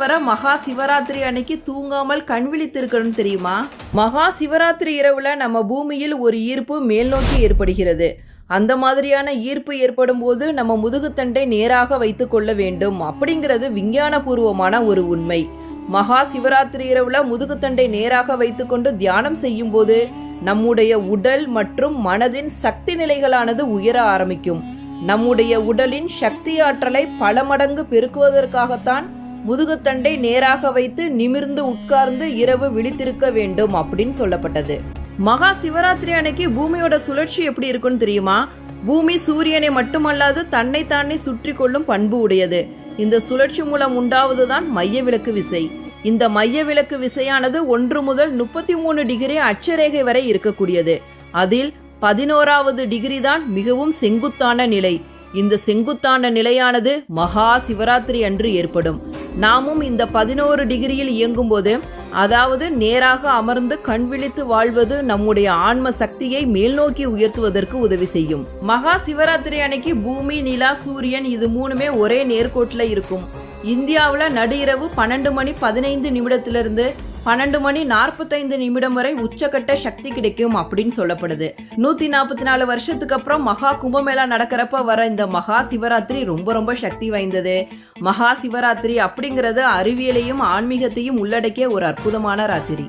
வர மகா சிவராத்திரி அன்னைக்கு தூங்காமல் கண் விழித்திருக்கணும் தெரியுமா? மகா சிவராத்திரி இரவுல நம்ம பூமியில் ஒரு ஈர்ப்பு மேல் நோக்கி ஏற்படுகிறது. அந்த மாதிரியான ஈர்ப்பு ஏற்படும் போது நம்ம முதுகுத்தண்டை நேராக வைத்து கொள்ள வேண்டும் அப்படிங்கிறது விஞ்ஞானபூர்வமான ஒரு உண்மை. மகா சிவராத்திரி இரவுல முதுகுத்தண்டை நேராக வைத்துக்கொண்டு தியானம் செய்யும் போது நம்முடைய உடல் மற்றும் மனதின் சக்தி நிலைகளானது உயர ஆரம்பிக்கும். நம்முடைய உடலின் சக்தி ஆற்றலை பல மடங்கு பெருக்குவதற்காகத்தான் முதுகுத்தண்டை நேராக வைத்து நிமிர்ந்து உட்கார்ந்து இரவு விழித்திருக்க வேண்டும் அப்படின்னு சொல்லப்பட்டது. மகா சிவராத்திரி அன்னைக்கு பூமியோட சுழற்சி எப்படி இருக்குன்னு தெரியுமா? பூமி சூரியனை மட்டுமல்லாது தன்னை தானே சுற்றி கொள்ளும் பண்பு உடையது. இந்த சுழற்சி மூலம் உண்டாவதுதான் மைய விலக்கு விசை. இந்த மைய விலக்கு விசையானது 1 முதல் 33 டிகிரி அட்சரேகை வரை இருக்கக்கூடியது. அதில் 11வது டிகிரி தான் மிகவும் செங்குத்தான நிலை. இந்த செங்குத்தான நிலையானது மகா சிவராத்திரி அன்று ஏற்படும். நாமும் இந்த 11 டிகிரியில் இயங்கும் போது, அதாவது நேராக அமர்ந்து கண் விழித்து வாழ்வது நம்முடைய ஆன்ம சக்தியை மேல் நோக்கி உயர்த்துவதற்கு உதவி செய்யும். மகா சிவராத்திரி அன்னைக்கு பூமி, நிலா, சூரியன் இது 3மே ஒரே நேர்கோட்டில் இருக்கும். இந்தியாவில் நடு இரவு 12 மணி 15 நிமிடத்திலிருந்து 12 மணி 45 நிமிடம் வரை உச்சக்கட்ட சக்தி கிடைக்கும் அப்படின்னு சொல்லப்படுது. 144 வருஷத்துக்கு அப்புறம் மகா கும்பமேளா நடக்கிறப்ப வர இந்த மகா சிவராத்திரி ரொம்ப ரொம்ப சக்தி வாய்ந்தது. மகா சிவராத்திரி அப்படிங்கிறது அறிவியலையும் ஆன்மீகத்தையும் உள்ளடக்கிய ஒரு அற்புதமான ராத்திரி.